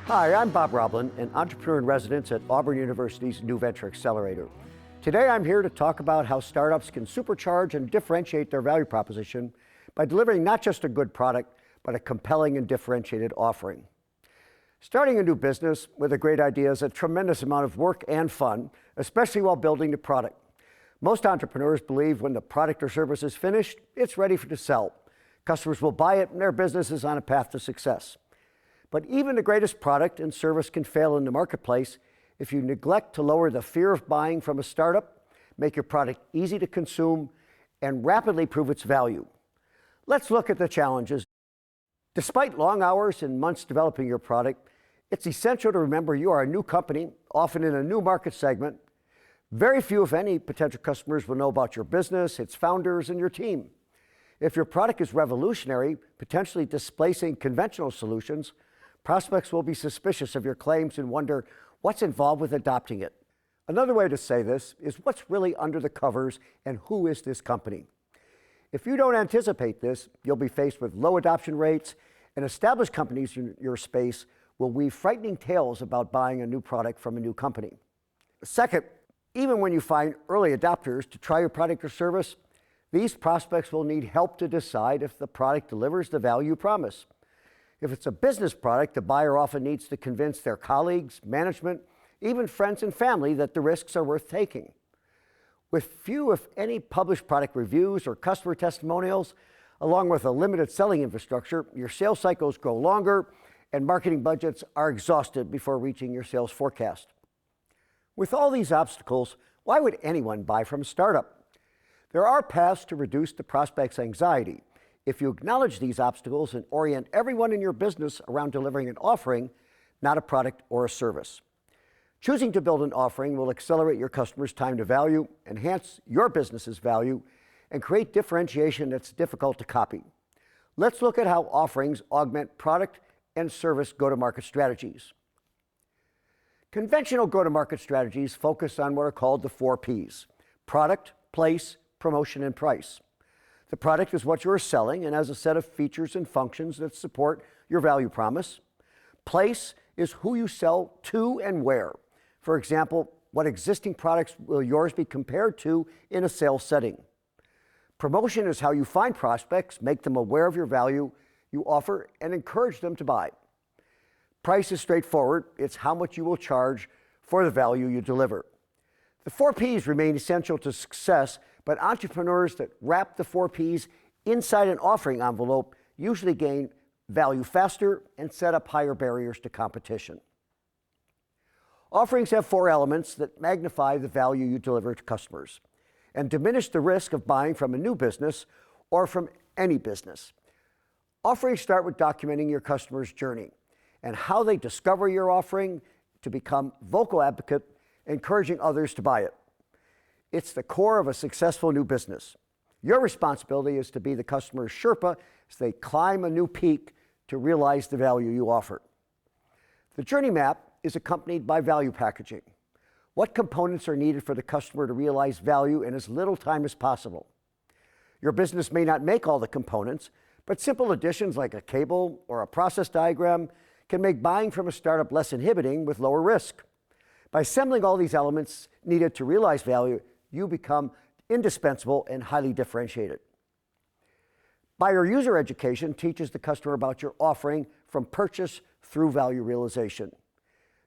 Hi, I'm Bob Roblin, an entrepreneur in residence at Auburn University's New Venture Accelerator. Today I'm here to talk about how startups can supercharge and differentiate their value proposition by delivering not just a good product, but a compelling and differentiated offering. Starting a new business with a great idea is a tremendous amount of work and fun, especially while building the product. Most entrepreneurs believe when the product or service is finished, it's ready to sell. Customers will buy it and their business is on a path to success. But even the greatest product and service can fail in the marketplace if you neglect to lower the fear of buying from a startup, make your product easy to consume, and rapidly prove its value. Let's look at the challenges. Despite long hours and months developing your product, it's essential to remember you are a new company, often in a new market segment. Very few, if any, potential customers will know about your business, its founders, and your team. If your product is revolutionary, potentially displacing conventional solutions, prospects will be suspicious of your claims and wonder what's involved with adopting it. Another way to say this is what's really under the covers and who is this company? If you don't anticipate this, you'll be faced with low adoption rates, and established companies in your space will weave frightening tales about buying a new product from a new company. Second, even when you find early adopters to try your product or service, these prospects will need help to decide if the product delivers the value you promise. If it's a business product, the buyer often needs to convince their colleagues, management, even friends and family that the risks are worth taking. With few, if any, published product reviews or customer testimonials, along with a limited selling infrastructure, your sales cycles grow longer and marketing budgets are exhausted before reaching your sales forecast. With all these obstacles, why would anyone buy from a startup? There are paths to reduce the prospect's anxiety if you acknowledge these obstacles and orient everyone in your business around delivering an offering, not a product or a service. Choosing to build an offering will accelerate your customers' time to value, enhance your business's value, and create differentiation that's difficult to copy. Let's look at how offerings augment product and service go-to-market strategies. Conventional go-to-market strategies focus on what are called the 4 Ps: product, place, promotion, and price. The product is what you are selling and has a set of features and functions that support your value promise. Place is who you sell to and where. For example, what existing products will yours be compared to in a sales setting? Promotion is how you find prospects, make them aware of your value you offer, and encourage them to buy. Price is straightforward. It's how much you will charge for the value you deliver. The 4 Ps remain essential to success, but entrepreneurs that wrap the 4 Ps inside an offering envelope usually gain value faster and set up higher barriers to competition. Offerings have 4 elements that magnify the value you deliver to customers and diminish the risk of buying from a new business or from any business. Offerings start with documenting your customer's journey and how they discover your offering to become vocal advocate, encouraging others to buy it. It's the core of a successful new business. Your responsibility is to be the customer's Sherpa as they climb a new peak to realize the value you offer. The journey map is accompanied by value packaging. What components are needed for the customer to realize value in as little time as possible? Your business may not make all the components, but simple additions like a cable or a process diagram can make buying from a startup less inhibiting with lower risk. By assembling all these elements needed to realize value, you become indispensable and highly differentiated. Buyer user education teaches the customer about your offering from purchase through value realization.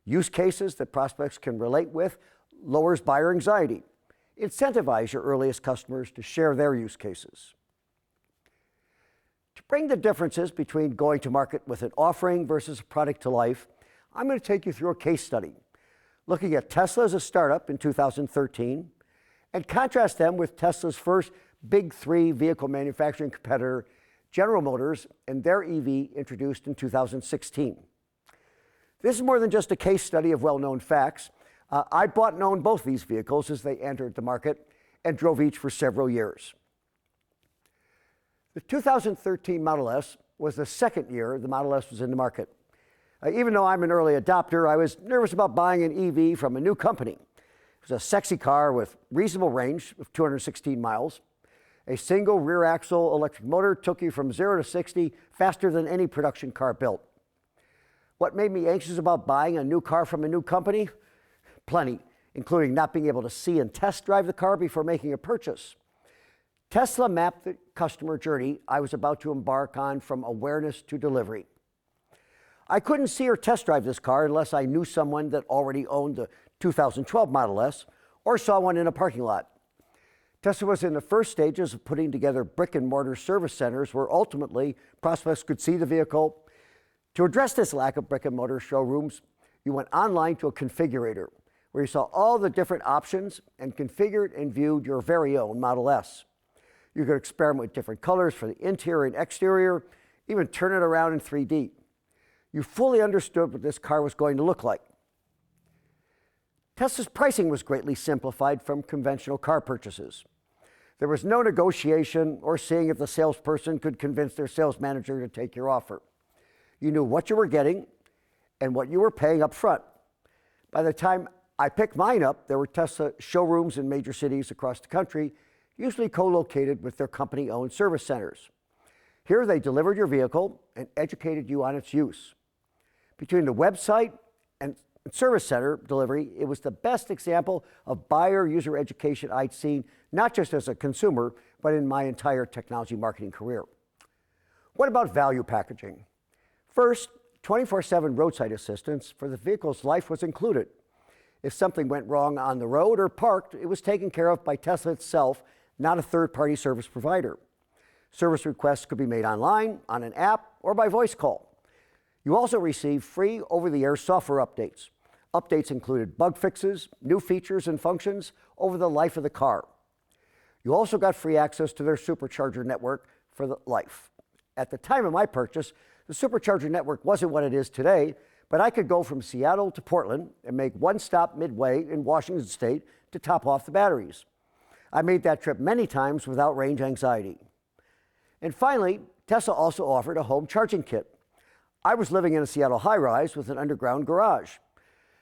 Use cases that prospects can relate with lowers buyer anxiety. Incentivize your earliest customers to share their use cases. To bring the differences between going to market with an offering versus a product to life, I'm going to take you through a case study, looking at Tesla as a startup in 2013, and contrast them with Tesla's first big 3 vehicle manufacturing competitor, General Motors, and their EV introduced in 2016. This is more than just a case study of well-known facts. I bought and owned both these vehicles as they entered the market and drove each for several years. The 2013 Model S was the second year the Model S was in the market. Even though I'm an early adopter, I was nervous about buying an EV from a new company. It was a sexy car with reasonable range of 216 miles. A single rear axle electric motor took you from 0 to 60 faster than any production car built. What made me anxious about buying a new car from a new company? Plenty, including not being able to see and test drive the car before making a purchase. Tesla mapped the customer journey I was about to embark on from awareness to delivery. I couldn't see or test drive this car unless I knew someone that already owned the 2012 Model S or saw one in a parking lot. Tesla was in the first stages of putting together brick and mortar service centers where ultimately prospects could see the vehicle. To address this lack of brick and mortar showrooms, you went online to a configurator where you saw all the different options and configured and viewed your very own Model S. You could experiment with different colors for the interior and exterior, even turn it around in 3D. You fully understood what this car was going to look like. Tesla's pricing was greatly simplified from conventional car purchases. There was no negotiation or seeing if the salesperson could convince their sales manager to take your offer. You knew what you were getting and what you were paying up front. By the time I picked mine up, there were Tesla showrooms in major cities across the country, usually co-located with their company-owned service centers. Here they delivered your vehicle and educated you on its use. Between the website and service center delivery, it was the best example of buyer user education I'd seen, not just as a consumer, but in my entire technology marketing career. What about value packaging? First, 24/7 roadside assistance for the vehicle's life was included. If something went wrong on the road or parked, it was taken care of by Tesla itself, not a third-party service provider. Service requests could be made online, on an app, or by voice call. You also received free over-the-air software updates. Updates included bug fixes, new features and functions over the life of the car. You also got free access to their supercharger network for the life. At the time of my purchase, the supercharger network wasn't what it is today, but I could go from Seattle to Portland and make one stop midway in Washington State to top off the batteries. I made that trip many times without range anxiety. And finally, Tesla also offered a home charging kit. I was living in a Seattle high-rise with an underground garage.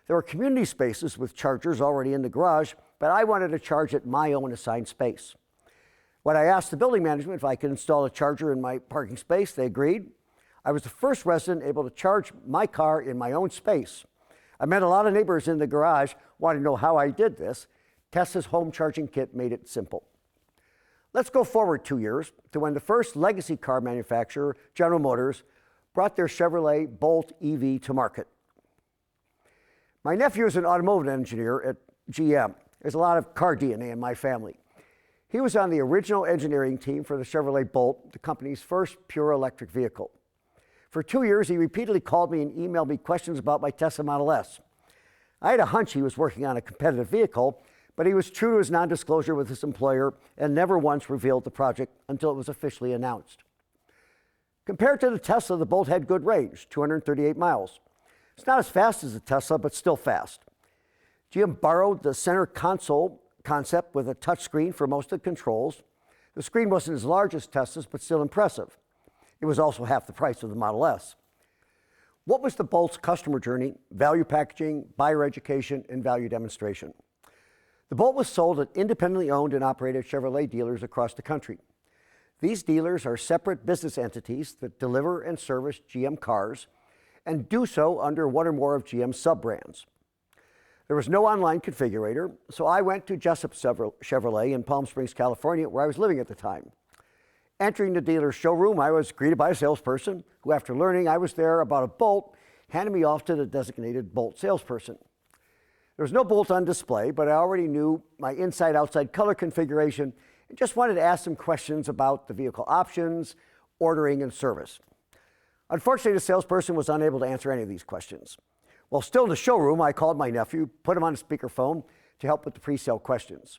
There were community spaces with chargers already in the garage, but I wanted to charge at my own assigned space. When I asked the building management if I could install a charger in my parking space, they agreed. I was the first resident able to charge my car in my own space. I met a lot of neighbors in the garage wanting to know how I did this. Tesla's home charging kit made it simple. Let's go forward 2 years to when the first legacy car manufacturer, General Motors, brought their Chevrolet Bolt EV to market. My nephew is an automotive engineer at GM. There's a lot of car DNA in my family. He was on the original engineering team for the Chevrolet Bolt, the company's first pure electric vehicle. For 2 years, he repeatedly called me and emailed me questions about my Tesla Model S. I had a hunch he was working on a competitive vehicle, but he was true to his non-disclosure with his employer and never once revealed the project until it was officially announced. Compared to the Tesla, the Bolt had good range, 238 miles. It's not as fast as the Tesla, but still fast. GM borrowed the center console concept with a touchscreen for most of the controls. The screen wasn't as large as Tesla's, but still impressive. It was also half the price of the Model S. What was the Bolt's customer journey, value packaging, buyer education, and value demonstration? The Bolt was sold at independently owned and operated Chevrolet dealers across the country. These dealers are separate business entities that deliver and service GM cars and do so under one or more of GM's sub-brands. There was no online configurator, so I went to Jessup Chevrolet in Palm Springs, California, where I was living at the time. Entering the dealer's showroom, I was greeted by a salesperson who, after learning I was there about a Bolt, handed me off to the designated Bolt salesperson. There was no Bolt on display, but I already knew my inside-outside color configuration and just wanted to ask some questions about the vehicle options, ordering, and service. Unfortunately, the salesperson was unable to answer any of these questions. While still in the showroom, I called my nephew, put him on a speakerphone to help with the pre-sale questions.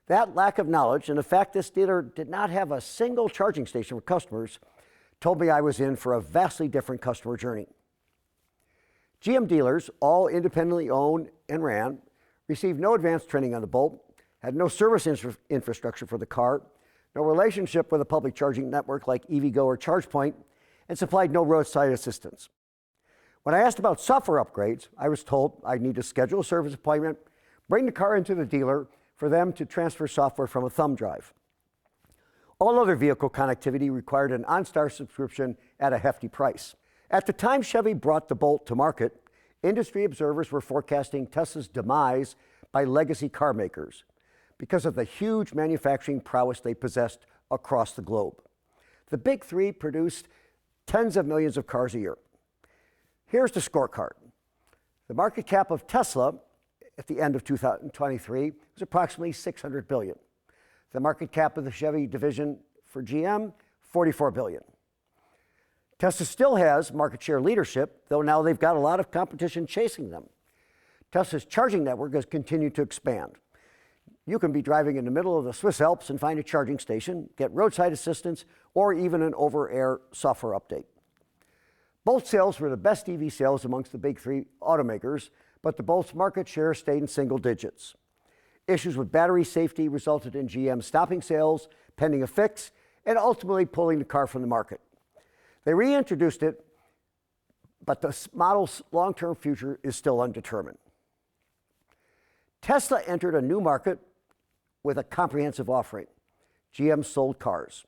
That lack of knowledge and the fact this dealer did not have a single charging station for customers told me I was in for a vastly different customer journey. GM dealers, all independently owned and ran, received no advanced training on the Bolt, had no service infrastructure for the car, no relationship with a public charging network like EVgo or ChargePoint, and supplied no roadside assistance. When I asked about software upgrades, I was told I'd need to schedule a service appointment, bring the car into the dealer for them to transfer software from a thumb drive. All other vehicle connectivity required an OnStar subscription at a hefty price. At the time Chevy brought the Bolt to market, industry observers were forecasting Tesla's demise by legacy car makers because of the huge manufacturing prowess they possessed across the globe. The big three produced tens of millions of cars a year. Here's the scorecard. The market cap of Tesla at the end of 2023 was approximately $600 billion. The market cap of the Chevy division for GM, $44 billion. Tesla still has market share leadership, though now they've got a lot of competition chasing them. Tesla's charging network has continued to expand. You can be driving in the middle of the Swiss Alps and find a charging station, get roadside assistance, or even an over-air software update. Bolt sales were the best EV sales amongst the big three automakers, but the Bolt's market share stayed in single digits. Issues with battery safety resulted in GM stopping sales, pending a fix, and ultimately pulling the car from the market. They reintroduced it, but the model's long-term future is still undetermined. Tesla entered a new market with a comprehensive offering. GM sold cars.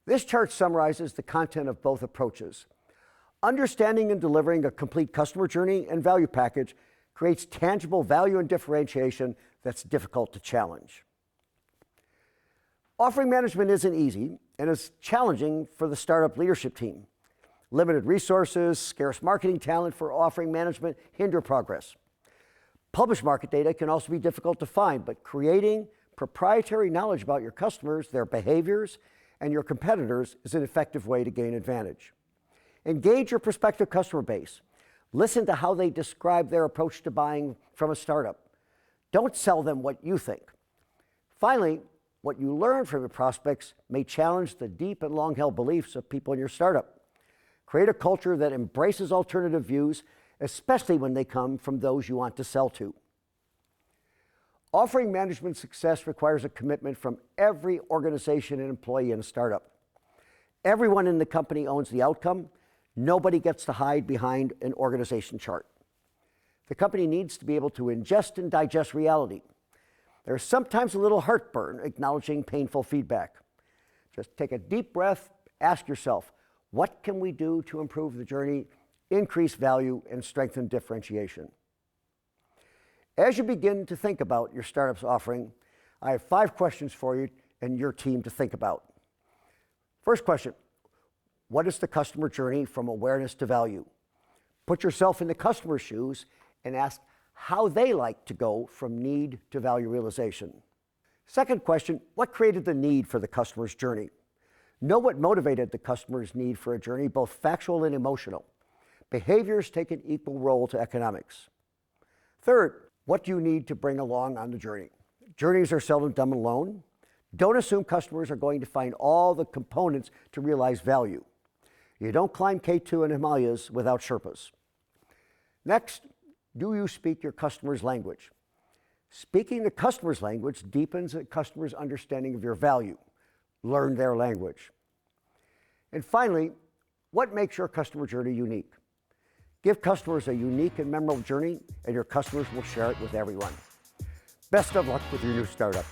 This chart summarizes the content of both approaches. Understanding and delivering a complete customer journey and value package creates tangible value and differentiation that's difficult to challenge. Offering management isn't easy and is challenging for the startup leadership team. Limited resources, scarce marketing talent for offering management hinder progress. Published market data can also be difficult to find, but creating proprietary knowledge about your customers, their behaviors, and your competitors is an effective way to gain advantage. Engage your prospective customer base. Listen to how they describe their approach to buying from a startup. Don't sell them what you think. Finally, what you learn from your prospects may challenge the deep and long-held beliefs of people in your startup. Create a culture that embraces alternative views, especially when they come from those you want to sell to. Offering management success requires a commitment from every organization and employee in a startup. Everyone in the company owns the outcome. Nobody gets to hide behind an organization chart. The company needs to be able to ingest and digest reality. There's sometimes a little heartburn acknowledging painful feedback. Just take a deep breath, ask yourself, what can we do to improve the journey, increase value, and strengthen differentiation? As you begin to think about your startup's offering, I have 5 questions for you and your team to think about. First question, what is the customer journey from awareness to value? Put yourself in the customer's shoes and ask how they like to go from need to value realization. Second question, what created the need for the customer's journey? Know what motivated the customer's need for a journey, both factual and emotional. Behaviors take an equal role to economics. Third, what do you need to bring along on the journey? Journeys are seldom done alone. Don't assume customers are going to find all the components to realize value. You don't climb K2 in Himalayas without Sherpas. Next, do you speak your customer's language? Speaking the customer's language deepens a customer's understanding of your value. Learn their language. And finally, what makes your customer journey unique? Give customers a unique and memorable journey, and your customers will share it with everyone. Best of luck with your new startup.